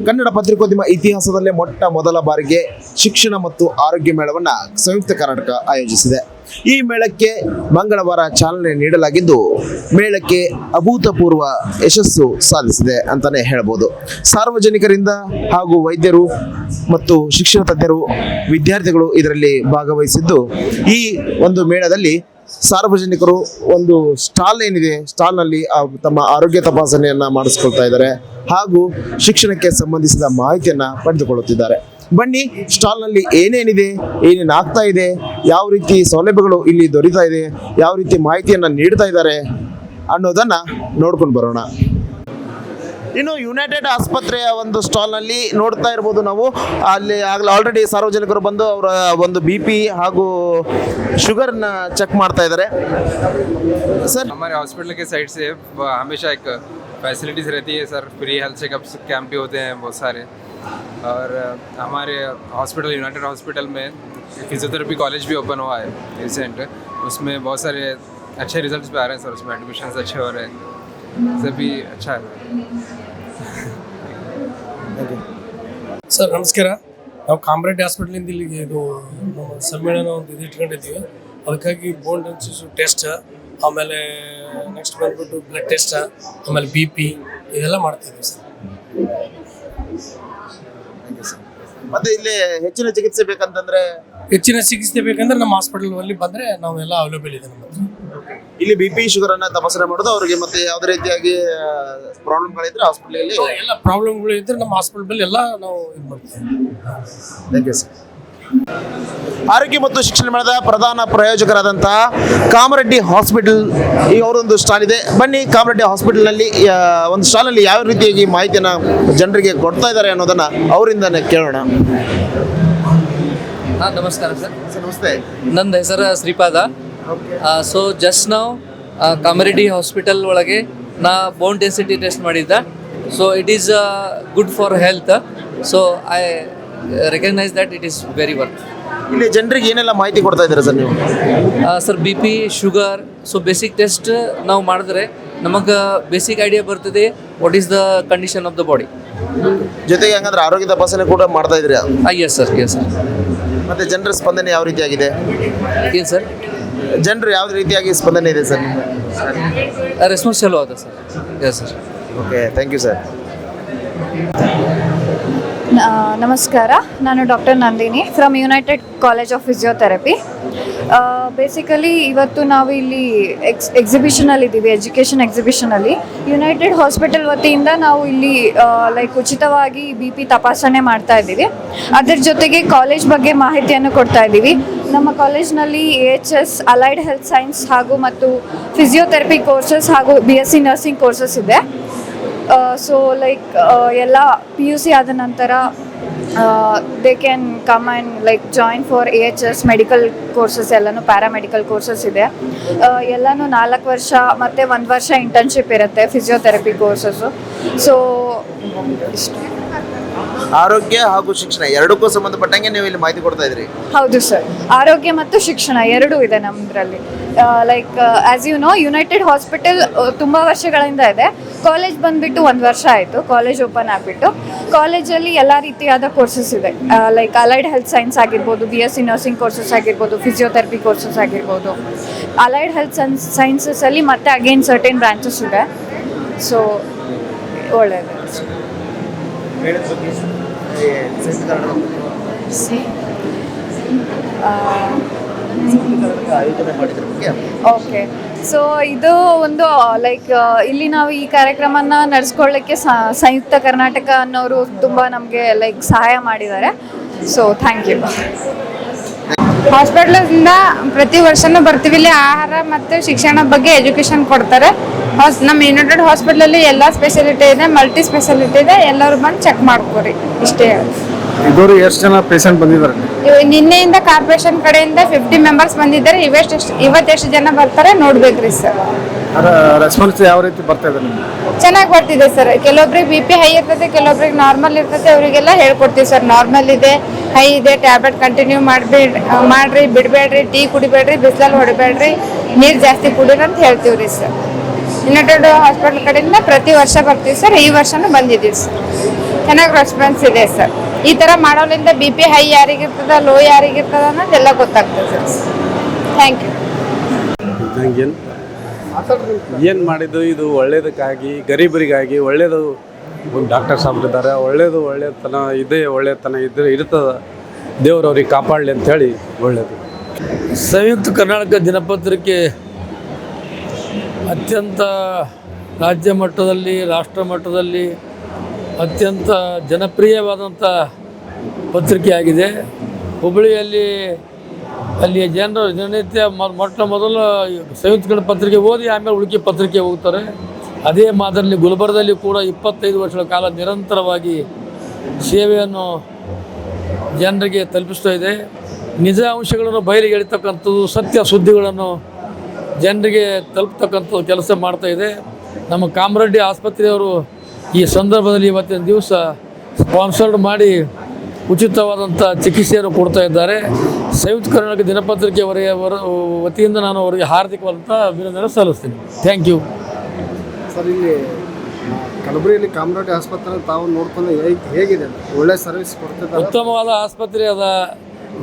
ಕನ್ನಡ ಪತ್ರಿಕೋದ್ಯಮ ಇತಿಹಾಸದಲ್ಲೇ ಮೊಟ್ಟ ಮೊದಲ ಬಾರಿಗೆ ಶಿಕ್ಷಣ ಮತ್ತು ಆರೋಗ್ಯ ಮೇಳವನ್ನು ಸಂಯುಕ್ತ ಕರ್ನಾಟಕ ಆಯೋಜಿಸಿದೆ. ಈ ಮೇಳಕ್ಕೆ ಮಂಗಳವಾರ ಚಾಲನೆ ನೀಡಲಾಗಿದ್ದು, ಮೇಳಕ್ಕೆ ಅಭೂತಪೂರ್ವ ಯಶಸ್ಸು ಸಾಧಿಸಿದೆ ಅಂತಾನೆ ಹೇಳ್ಬೋದು. ಸಾರ್ವಜನಿಕರಿಂದ ಹಾಗೂ ವೈದ್ಯರು ಮತ್ತು ಶಿಕ್ಷಣ ತಜ್ಞರು, ವಿದ್ಯಾರ್ಥಿಗಳು ಇದರಲ್ಲಿ ಭಾಗವಹಿಸಿದ್ದು, ಈ ಒಂದು ಮೇಳದಲ್ಲಿ ಸಾರ್ವಜನಿಕರು ಒಂದು ಸ್ಟಾಲ್ ಏನಿದೆ, ಸ್ಟಾಲ್ನಲ್ಲಿ ತಮ್ಮ ಆರೋಗ್ಯ ತಪಾಸಣೆಯನ್ನ ಮಾಡಿಸ್ಕೊಳ್ತಾ ಇದ್ದಾರೆ ಹಾಗೂ ಶಿಕ್ಷಣಕ್ಕೆ ಸಂಬಂಧಿಸಿದ ಮಾಹಿತಿಯನ್ನ ಪಡೆದುಕೊಳ್ಳುತ್ತಿದ್ದಾರೆ. ಬನ್ನಿ, ಸ್ಟಾಲ್ನಲ್ಲಿ ಏನೇನಿದೆ, ಏನೇನು ಆಗ್ತಾ ಇದೆ, ಯಾವ ರೀತಿ ಸೌಲಭ್ಯಗಳು ಇಲ್ಲಿ ದೊರೀತಾ ಇದೆ, ಯಾವ ರೀತಿ ಮಾಹಿತಿಯನ್ನ ನೀಡ್ತಾ ಇದ್ದಾರೆ ಅನ್ನೋದನ್ನ ನೋಡ್ಕೊಂಡು ಬರೋಣ. ಇನ್ನು ಯುನೈಟೆಡ್ ಆಸ್ಪತ್ರೆಯ ಒಂದು ಸ್ಟಾಲ್ನಲ್ಲಿ ನೋಡ್ತಾ ಇರ್ಬೋದು ನಾವು, ಅಲ್ಲಿ ಆಲ್ರೆಡಿ ಸಾರ್ವಜನಿಕರು ಬಂದು ಅವರ ಒಂದು BP ಹಾಗೂ ಶುಗರ್ನ ಚೆಕ್ ಮಾಡ್ತಾ ಇದ್ದಾರೆ. सर, हमारे हॉस्पिटल के साइड से हमेशा एक फैसिलिटीज़ रहती है sir. Free health checkups camp भी होते हैं बहुत सारे. और हमारे हॉस्पिटल यूनाइटेड हॉस्पिटल में फिजियोथेरेपी कॉलेज भी ओपन हुआ है रिसेंट. उसमें बहुत सारे अच्छे रिजल्ट्स भी आ रहे हैं सर. उसमें एडमिशन्स अच्छे हो रहे हैं, सभी अच्छा है ಸರ್. ನಮಸ್ಕಾರ. ನಾವು ಕಾಮರೆಡ್ಡಿ ಹಾಸ್ಪಿಟ್ಲಿಂದ ಇಲ್ಲಿಗೆ ಇದು ಸಮ್ಮೇಳನ ಒಂದು ಇದು ಇಟ್ಕೊಂಡಿದ್ದೀವಿ. ಅದಕ್ಕಾಗಿ ಬೋನ್ ಡೆನ್ಸಿಸ್ ಟೆಸ್ಟ್, ಆಮೇಲೆ ನೆಕ್ಸ್ಟ್ ಬಂದ್ಬಿಟ್ಟು ಬ್ಲಡ್ ಟೆಸ್ಟ್, ಆಮೇಲೆ BP ಇದೆಲ್ಲ ಮಾಡ್ತಿದ್ದೀವಿ ಸರ್. ಮತ್ತೆ ಇಲ್ಲಿ ಹೆಚ್ಚಿನ ಚಿಕಿತ್ಸೆ ಬೇಕಂತಂದ್ರೆ, ಹೆಚ್ಚಿನ ಚಿಕಿತ್ಸೆ ಬೇಕಂದ್ರೆ ನಮ್ಮ ಹಾಸ್ಪಿಟಲ್ ಅಲ್ಲಿ ಬಂದರೆ ನಾವೆಲ್ಲ ಅವೈಲೇಬಲ್ ಇದೆ ನಮ್ಮ ಹತ್ರ. ಇಲ್ಲಿ BP ಶುಗರ್ ಅನ್ನ ತಪಾಸಣೆ ಮಾಡೋದು, ಅವರಿಗೆ ಮತ್ತೆ ಯಾವುದೇ ರೀತಿಯಾಗಿ ಪ್ರಾಬ್ಲಮ್ಗಳಿದ್ರೆ ಹಾಸ್ಪಿಟಲ್ ಎಲ್ಲ ಪ್ರಾಬ್ಲಮ್ಗಳು ಇದ್ರೆ ನಮ್ಮ ಹಾಸ್ಪಿಟಲ್ ಎಲ್ಲ ನಾವು ಇದು ಮಾಡ್ತೀವಿ. ಆರೋಗ್ಯ ಮತ್ತು ಶಿಕ್ಷಣ ಮೇಳದ ಪ್ರಧಾನ ಪ್ರಾಯೋಜಕರಾದಂತಹ ಕಾಮರೆಡ್ಡಿ ಹಾಸ್ಪಿಟಲ್ ಈ ಅವರೊಂದು ಸ್ಟಾಲ್ ಇದೆ. ಬನ್ನಿ, ಕಾಮರೆಡ್ಡಿ ಹಾಸ್ಪಿಟಲ್ನಲ್ಲಿ ಒಂದು ಸ್ಟಾಲ್ನಲ್ಲಿ ಯಾವ ರೀತಿಯಾಗಿ ಮಾಹಿತಿಯನ್ನು ಜನರಿಗೆ ಕೊಡ್ತಾ ಇದ್ದಾರೆ ಅನ್ನೋದನ್ನ ಅವರಿಂದನೇ ಕೇಳೋಣ. ಹಾಂ, ನಮಸ್ಕಾರ ಸರ್. ನಮಸ್ತೆ. ನನ್ನ ಹೆಸರು ಶ್ರೀಪಾದ. ಸೊ ಜಸ್ಟ್ ನಾವು ಕಾಮರೆಡ್ಡಿ ಹಾಸ್ಪಿಟಲ್ ಒಳಗೆ ನಾ ಬೋನ್ ಡೆನ್ಸಿಟಿ ಟೆಸ್ಟ್ ಮಾಡಿದ್ದೆ. So it is good for health. So I recognise that it is very worth. ಇಲ್ಲಿ ಜನರಿಗೆ ಏನೆಲ್ಲ ಮಾಹಿತಿ ಕೊಡ್ತಾ ಇದ್ದೀರಾ ಸರ್ ನೀವು? Sir, BP, sugar, so basic test ನಾವು ಮಾಡಿದ್ರೆ ನಮಗೆ ಬೇಸಿಕ್ ಐಡಿಯಾ ಬರ್ತದೆ what is the condition of the body. ಜೊತೆಗೆ ಹಂಗಂದ್ರೆ ಆರೋಗ್ಯ ತಪಾಸಣೆ ಕೂಡ ಮಾಡ್ತಾ ಇದ್ರಿ? Yes sir, yes sir. ಮತ್ತೆ ಜನರ ಸ್ಪಂದನೆ ಯಾವ ರೀತಿಯಾಗಿದೆ? ಏನು ಸರ್? ಜನರು ಯಾವ ರೀತಿಯಾಗಿ ಸ್ಪಂದನೆ ಇದೆ ಸರ್? ರೆಸ್ಪಾನ್ಸ್ ಚಲೋ ಅದ sir. Yes sir. Okay, thank you sir. ನಮಸ್ಕಾರ, ನಾನು doctor Nandini from United College of Physiotherapy. Basically ಇವತ್ತು ನಾವು ಇಲ್ಲಿ ಎಕ್ಸಿಬಿಷನಲ್ಲಿ ಇದ್ದೀವಿ, ಎಜುಕೇಷನ್ ಎಕ್ಸಿಬಿಷನಲ್ಲಿ. ಯುನೈಟೆಡ್ ಹಾಸ್ಪಿಟಲ್ ವತಿಯಿಂದ ನಾವು ಇಲ್ಲಿ ಉಚಿತವಾಗಿ BP ತಪಾಸಣೆ ಮಾಡ್ತಾ ಇದ್ದೀವಿ. ಅದರ ಜೊತೆಗೆ ಕಾಲೇಜ್ ಬಗ್ಗೆ ಮಾಹಿತಿಯನ್ನು ಕೊಡ್ತಾ ಇದ್ದೀವಿ. ನಮ್ಮ ಕಾಲೇಜ್ನಲ್ಲಿ AHS, ಅಲೈಡ್ ಹೆಲ್ತ್ ಸೈನ್ಸ್ ಹಾಗೂ ಮತ್ತು ಫಿಸಿಯೋಥೆರಪಿ ಕೋರ್ಸಸ್ ಹಾಗೂ BSc ನರ್ಸಿಂಗ್ ಕೋರ್ಸಸ್ ಇದೆ. ಸೊ ಎಲ್ಲ PUC ಆದ ನಂತರ they can come and join for AHS medical courses, ಎಲ್ಲನೂ ಪ್ಯಾರಾಮೆಡಿಕಲ್ ಕೋರ್ಸಸ್ ಇದೆ. ಎಲ್ಲನೂ 4 ವರ್ಷ ಮತ್ತು 1 ವರ್ಷ ಇಂಟರ್ನ್ಶಿಪ್ ಇರುತ್ತೆ ಫಿಸಿಯೋಥೆರಪಿ ಕೋರ್ಸಸ್ಸು. ಸೊ ಆರೋಗ್ಯ ಹಾಗೂ ಶಿಕ್ಷಣ ಎರಡಕ್ಕೂ ಸಂಬಂಧಪಟ್ಟಂಗೆ ನೀವು ಇಲ್ಲಿ ಮಾಹಿತಿ ಕೊಡ್ತಾ ಇದ್ರಿ? ಹೌದು ಸರ್, ಆರೋಗ್ಯ ಮತ್ತು ಶಿಕ್ಷಣ ಎರಡೂ ಇದೆ ನಮ್ಮದ್ರಲ್ಲಿ. As you know, United Hospital ತುಂಬ ವರ್ಷಗಳಿಂದ ಇದೆ. ಕಾಲೇಜ್ ಬಂದುಬಿಟ್ಟು 1 ವರ್ಷ ಆಯಿತು ಕಾಲೇಜ್ ಓಪನ್ ಆಗಿಬಿಟ್ಟು. ಕಾಲೇಜಲ್ಲಿ ಎಲ್ಲ ರೀತಿಯಾದ ಕೋರ್ಸಸ್ ಇದೆ, ಅಲೈಡ್ ಹೆಲ್ತ್ ಸೈನ್ಸ್ ಆಗಿರ್ಬೋದು, BSc ನರ್ಸಿಂಗ್ ಕೋರ್ಸಸ್ ಆಗಿರ್ಬೋದು, ಫಿಸಿಯೋಥೆರಪಿ ಕೋರ್ಸಸ್ ಆಗಿರ್ಬೋದು. ಅಲೈಡ್ ಹೆಲ್ತ್ ಸೈನ್ಸಸಲ್ಲಿ ಮತ್ತೆ ಅಗೇನ್ ಸರ್ಟೇನ್ ಬ್ರಾಂಚಸ್ ಇದೆ. ಸೊ ಒಳ್ಳೆಯದು. ಓಕೆ, ಸೊ ಇದು ಒಂದು ಇಲ್ಲಿ ನಾವು ಈ ಕಾರ್ಯಕ್ರಮನ ನಡೆಸ್ಕೊಳ್ಳಿಕ್ಕೆ ಸಂಯುಕ್ತ ಕರ್ನಾಟಕ ಅನ್ನೋರು ತುಂಬ ನಮಗೆ ಸಹಾಯ ಮಾಡಿದ್ದಾರೆ. So thank you. ಹಾಸ್ಪಿಟ್ಲಿಂದ ಪ್ರತಿ ವರ್ಷನೂ ಬರ್ತೀವಿ. ಇಲ್ಲಿ ಆಹಾರ ಮತ್ತು ಶಿಕ್ಷಣ ಬಗ್ಗೆ ಎಜುಕೇಷನ್ ಕೊಡ್ತಾರೆ. ನಮ್ಮ ಯುನೈಟೆಡ್ ಹಾಸ್ಪಿಟ್ಲಲ್ಲಿ ಎಲ್ಲ ಸ್ಪೆಷಾಲಿಟಿ ಇದೆ, ಮಲ್ಟಿ ಸ್ಪೆಷಾಲಿಟಿ ಇದೆ. ಎಲ್ಲರೂ ಬಂದು ಚೆಕ್ ಮಾಡ್ಕೊರಿ, ಇಷ್ಟೇ. ಇದುವರೆಗೂ ಎಷ್ಟು ಜನ ಪೇಷಂಟ್ ಬಂದಿದ್ದಾರೆ? ನಿನ್ನೆಯಿಂದ ಕಾರ್ಪೊರೇಷನ್ ಕಡೆಯಿಂದ 50 ಮೆಂಬರ್ಸ್ ಬಂದಿದ್ದಾರೆ. ಇವತ್ತೆಷ್ಟು ಜನ ಬರ್ತಾರೆ ನೋಡ್ಬೇಕ್ರಿ ಸರ್. ರೆಸ್ಪಾನ್ಸ್ ಯಾವ ರೀತಿ ಬರ್ತಾ ಇದೆ? ಚೆನ್ನಾಗಿ ಬರ್ತಿದೆ ಸರ್. ಕೆಲವೊಬ್ರಿಗೆ BP ಹೈ ಇರ್ತದೆ, ಕೆಲವೊಬ್ರಿಗೆ ನಾರ್ಮಲ್ ಇರ್ತದೆ. ಅವರಿಗೆಲ್ಲ ಹೇಳ್ಕೊಡ್ತೀವಿ ಸರ್, ನಾರ್ಮಲ್ ಇದೆ, ಹೈ ಇದೆ, ಟ್ಯಾಬ್ಲೆಟ್ ಕಂಟಿನ್ಯೂ ಮಾಡ್ರಿ, ಬಿಡಬೇಡ್ರಿ, ಟೀ ಕುಡಿಬೇಡ್ರಿ, ಬಿಸಿಲಲ್ಲಿ ಹೊಡಿಬೇಡ್ರಿ, ನೀರು ಜಾಸ್ತಿ ಕುಡೀರಿ ಅಂತ ಹೇಳ್ತೀವಿ ರೀ ಸರ್. ಯುನೈಟೆಡ್ ಹಾಸ್ಪಿಟಲ್ ಕಡೆಯಿಂದ ಪ್ರತಿ ವರ್ಷ ಬರ್ತೀವಿ ಸರ್. ಈ ವರ್ಷನೂ ಬಂದಿದ್ದೀವಿ ಸರ್. ಚೆನ್ನಾಗಿ ರೆಸ್ಪಾನ್ಸ್ ಇದೆ ಸರ್. ಈ ಥರ ಮಾಡೋದ್ರಿಂದ BP ಹೈ ಯಾರಿಗಿರ್ತದ, ಲೋ ಯಾರಿಗಿರ್ತದ ಅನ್ನೋದೆಲ್ಲ ಗೊತ್ತಾಗ್ತದೆ ಸರ್. Thank you. ಏನು ಮಾಡಿದ್ದು ಇದು ಒಳ್ಳೇದಕ್ಕಾಗಿ ಗರೀಬರಿಗಾಗಿ ಒಳ್ಳೇದು. ಒಂದು ಡಾಕ್ಟರ್ ಸಾಹೇಬ್ರಿದ್ದಾರೆ, ಒಳ್ಳೇತನ ಇದೆ, ಒಳ್ಳೆತನ ಇರ್ತದೆ. ದೇವರು ಅವ್ರಿಗೆ ಕಾಪಾಡಲಿ ಅಂಥೇಳಿ ಒಳ್ಳೇದು. ಸಂಯುಕ್ತ ಕರ್ನಾಟಕ ದಿನಪತ್ರಿಕೆ ಅತ್ಯಂತ ರಾಜ್ಯ ಮಟ್ಟದಲ್ಲಿ, ರಾಷ್ಟ್ರ ಮಟ್ಟದಲ್ಲಿ ಅತ್ಯಂತ ಜನಪ್ರಿಯವಾದಂಥ ಪತ್ರಿಕೆಯಾಗಿದೆ. ಹುಬ್ಬಳ್ಳಿಯಲ್ಲಿ ಅಲ್ಲಿಯ ಜನರು ದಿನನಿತ್ಯ ಮೊದಲು ಸಂಯುಕ್ತ ಕನ್ನಡ ಪತ್ರಿಕೆ ಓದಿ ಆಮೇಲೆ ಉಳಿಕೆ ಪತ್ರಿಕೆ ಹೋಗ್ತಾರೆ. ಅದೇ ಮಾದರಿಯಲ್ಲಿ ಗುಲ್ಬರ್ಗದಲ್ಲಿ ಕೂಡ 25 ವರ್ಷಗಳ ಕಾಲ ನಿರಂತರವಾಗಿ ಸೇವೆಯನ್ನು ಜನರಿಗೆ ತಲುಪಿಸ್ತಾ ಇದೆ. ನಿಜ ಅಂಶಗಳನ್ನು ಬಯಲಿಗೆ ಎಳಿತಕ್ಕಂಥದ್ದು, ಸತ್ಯ ಸುದ್ದಿಗಳನ್ನು ಜನರಿಗೆ ತಲುಪ್ತಕ್ಕಂಥದ್ದು ಕೆಲಸ ಮಾಡ್ತಾ ಇದೆ. ನಮ್ಮ ಕಾಮರೆಡ್ಡಿ ಆಸ್ಪತ್ರೆಯವರು ಈ ಸಂದರ್ಭದಲ್ಲಿ ಇವತ್ತಿನ ದಿವಸ ಸ್ಪಾನ್ಸರ್ಡ್ ಮಾಡಿ ಉಚಿತವಾದಂಥ ಚಿಕಿತ್ಸೆಯನ್ನು ಕೊಡ್ತಾ ಇದ್ದಾರೆ. ಸಂಯುಕ್ತ ಕರ್ನಾಟಕ ದಿನಪತ್ರಿಕೆ ವತಿಯಿಂದ ನಾನು ಅವರಿಗೆ ಹಾರ್ದಿಕವಾದಂಥ ಅಭಿನಂದನೆ ಸಲ್ಲಿಸ್ತೀನಿ. Thank you. ಸರ್, ಇಲ್ಲಿ ಕಲಬುರಗಿಯಲ್ಲಿ ಕಾಮರೆಡ್ಡಿ ಆಸ್ಪತ್ರೆ ತಾವು ನೋಡ್ಕೊಂಡು ಹೇಗಿದೆ? ಒಳ್ಳೆ ಸರ್ವಿಸ್ ಕೊಡ್ತಿದ್ದಾರೆ. ಉತ್ತಮವಾದ ಆಸ್ಪತ್ರೆ ಅದ.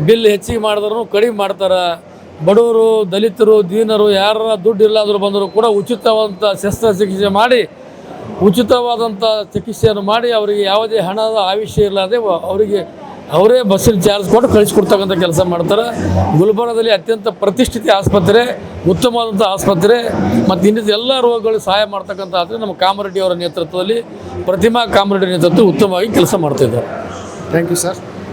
ಬಿಲ್ ಹೆಚ್ಚಿಗೆ ಮಾಡಿದ್ರು ಕಡಿಮೆ ಮಾಡ್ತಾರೆ. ಬಡವರು, ದಲಿತರು, ದೀನರು ಯಾರ ದುಡ್ಡು ಇಲ್ಲಾದರೂ ಬಂದರೂ ಕೂಡ ಉಚಿತವಾದಂಥ ಶಸ್ತ್ರಚಿಕಿತ್ಸೆ ಮಾಡಿ, ಉಚಿತವಾದಂಥ ಚಿಕಿತ್ಸೆಯನ್ನು ಮಾಡಿ ಅವರಿಗೆ ಯಾವುದೇ ಹಣದ ಆವಿಷ್ಯ ಇಲ್ಲದೆ ಅವರೇ ಬಸ್ಸಿನ ಚಾರ್ಜ್ ಕೊಟ್ಟು ಕಳಿಸ್ಕೊಡ್ತಕ್ಕಂಥ ಕೆಲಸ ಮಾಡ್ತಾರೆ. ಗುಲ್ಬರ್ಗದಲ್ಲಿ ಅತ್ಯಂತ ಪ್ರತಿಷ್ಠಿತ ಆಸ್ಪತ್ರೆ, ಉತ್ತಮವಾದಂಥ ಆಸ್ಪತ್ರೆ ಮತ್ತು ಇನ್ನಿತ ಎಲ್ಲ ರೋಗಗಳಿಗೆ ಸಹಾಯ ಮಾಡ್ತಕ್ಕಂಥ ಆದರೆ ನಮ್ಮ ಕಾಮರೆಡ್ಡಿ ಅವರ ನೇತೃತ್ವದಲ್ಲಿ, ಪ್ರತಿಮಾ ಕಾಮರೆಡ್ಡಿ ನೇತೃತ್ವ ಉತ್ತಮವಾಗಿ ಕೆಲಸ ಮಾಡ್ತಾಯಿದ್ದಾರೆ. Thank you sir.